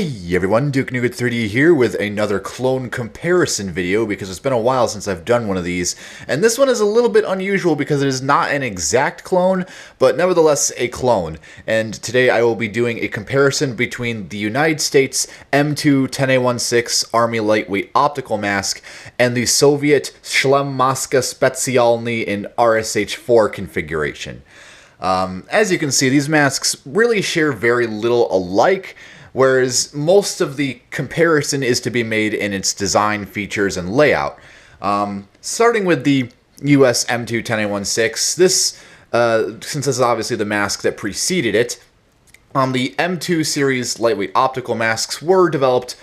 Hey everyone, Duke Nougat 3D here with another clone comparison video because it's been a while since I've done one of these. And this one is a little bit unusual because it is not an exact clone, but nevertheless a clone. And today I will be doing a comparison between the United States M2 10A16 Army Lightweight Optical Mask and the Soviet SHMS Specjalny in RSH4 configuration. As you can see, these masks really share very little alike, whereas most of the comparison is to be made in its design, features, and layout. Starting with the US M2 10A16, this, since this is obviously the mask that preceded it, the M2 series lightweight optical masks were developed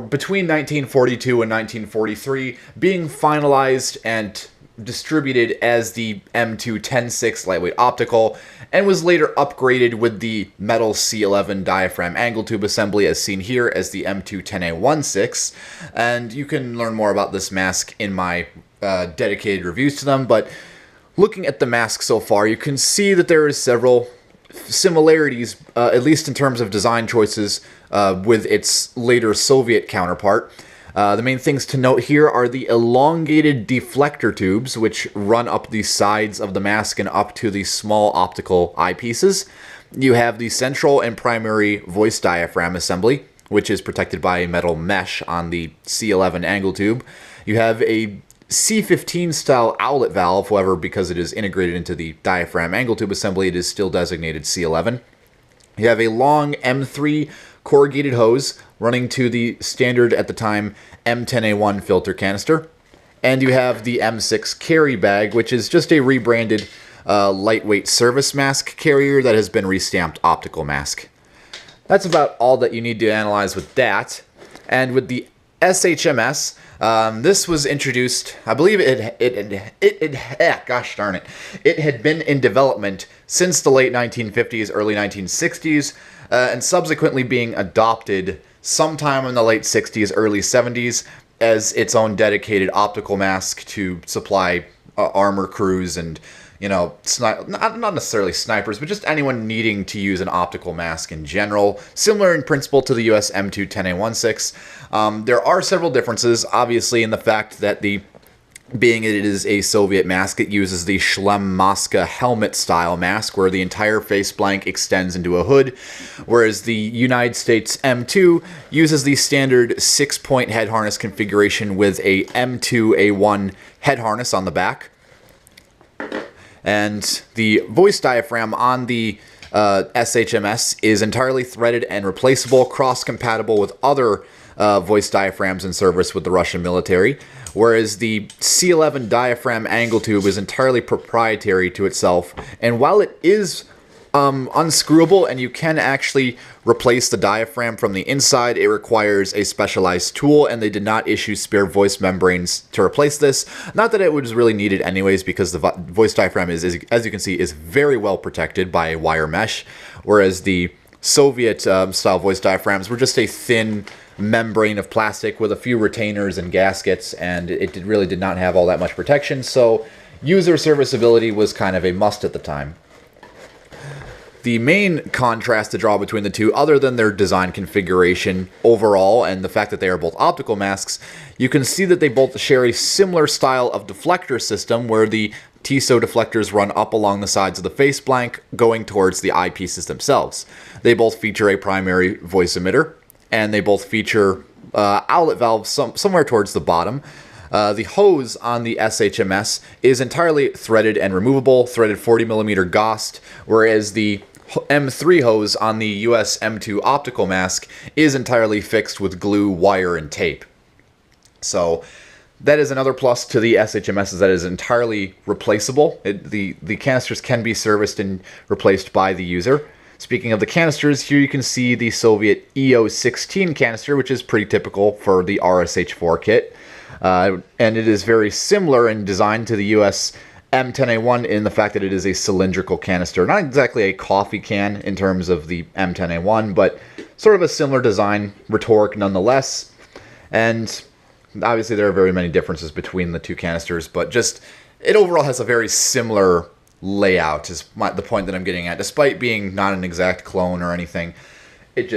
between 1942 and 1943, being finalized and distributed as the M2 10.6 lightweight optical, and was later upgraded with the metal C11 diaphragm angle tube assembly as seen here as the M2 10A16. And you can learn more about this mask in my dedicated reviews to them, but looking at the mask so far, you can see that there is several similarities, at least in terms of design choices, with its later Soviet counterpart. The main things to note here are the elongated deflector tubes, which run up the sides of the mask and up to the small optical eyepieces. You have the central and primary voice diaphragm assembly, which is protected by a metal mesh on the C11 angle tube. You have a C15 style owlet valve, however, because it is integrated into the diaphragm angle tube assembly, it is still designated C11. You have a long M3 corrugated hose running to the standard at the time M10A1 filter canister. And you have the M6 carry bag, which is just a rebranded lightweight service mask carrier that has been restamped optical mask. That's about all that you need to analyze with that. And with the SHMS, this was introduced, I believe gosh darn it, it had been in development since the late 1950s, early 1960s, and subsequently being adopted sometime in the late 60s, early 70s as its own dedicated optical mask to supply armor crews and, you know, not necessarily snipers, but just anyone needing to use an optical mask in general. Similar in principle to the US M2 10A16. There are several differences, obviously, in the fact that being it is a Soviet mask, it uses the SHMS helmet-style mask, where the entire face blank extends into a hood, whereas the United States M2 uses the standard 6-point head harness configuration with a M2A1 head harness on the back. And the voice diaphragm on the SHMS is entirely threaded and replaceable, cross-compatible with other voice diaphragms in service with the Russian military, whereas the C11 diaphragm angle tube is entirely proprietary to itself. And while it is unscrewable and you can actually replace the diaphragm from the inside, it requires a specialized tool, and they did not issue spare voice membranes to replace this. Not that it was really needed anyways, because the voice diaphragm is, as you can see, is very well protected by a wire mesh, whereas the Soviet style voice diaphragms were just a thin membrane of plastic with a few retainers and gaskets, and it really did not have all that much protection, so user serviceability was kind of a must at the time. The main contrast to draw between the two, other than their design configuration overall and the fact that they are both optical masks, you can see that they both share a similar style of deflector system where the TSO deflectors run up along the sides of the face blank going towards the eyepieces themselves. They both feature a primary voice emitter, and they both feature owlet valves somewhere towards the bottom. The hose on the SHMS is entirely threaded and removable, threaded 40mm GOST, whereas the M3 hose on the US M2 optical mask is entirely fixed with glue, wire, and tape. So that is another plus to the SHMS, is that it is entirely replaceable. The canisters can be serviced and replaced by the user. Speaking of the canisters, here you can see the Soviet EO16 canister, which is pretty typical for the RSH4 kit. And it is very similar in design to the US M10A1 in the fact that it is a cylindrical canister. Not exactly a coffee can in terms of the M10A1, but sort of a similar design, rhetoric nonetheless. And obviously there are very many differences between the two canisters, but just it overall has a very similar layout is the point that I'm getting at. Despite being not an exact clone or anything, it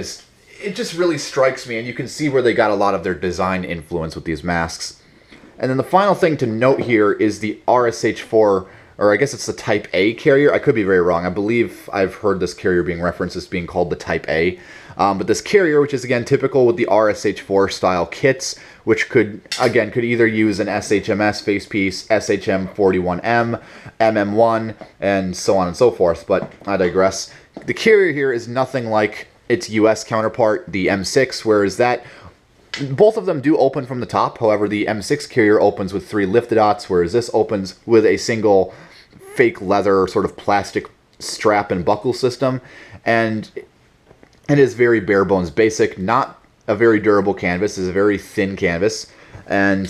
it just really strikes me, and you can see where they got a lot of their design influence with these masks. And then the final thing to note here is the RSH4, or I guess it's the Type A carrier. I could be very wrong. I believe I've heard this carrier being referenced as being called the Type A. But this carrier, which is again typical with the RSH4 style kits, which could either use an SHMS facepiece, SHM41M, MM1, and so on and so forth. But I digress. The carrier here is nothing like its US counterpart, the M6, whereas both of them do open from the top. However, the M6 carrier opens with 3 lifted dots, whereas this opens with a single fake leather sort of plastic strap and buckle system. And it is very bare bones basic, not a very durable canvas. It's a very thin canvas. And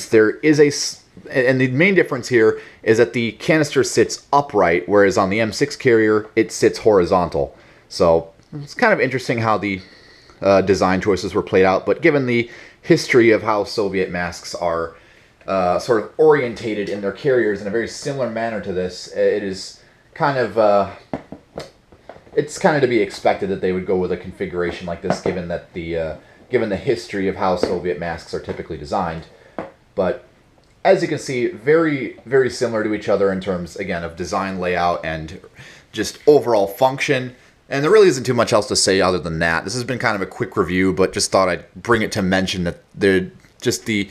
and the main difference here is that the canister sits upright, whereas on the M6 carrier, it sits horizontal. So it's kind of interesting how the design choices were played out, but given the history of how Soviet masks are sort of orientated in their carriers in a very similar manner to this, it's kind of to be expected that they would go with a configuration like this, given the history of how Soviet masks are typically designed. But as you can see, very, very similar to each other in terms, again, of design, layout, and just overall function. And there really isn't too much else to say other than that. This has been kind of a quick review, but just thought I'd bring it to mention that they're just the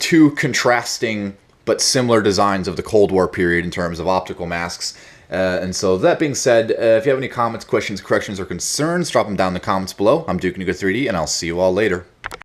two contrasting but similar designs of the Cold War period in terms of optical masks. And so that being said, if you have any comments, questions, corrections, or concerns, drop them down in the comments below. I'm Duke Nuka 3D, and I'll see you all later.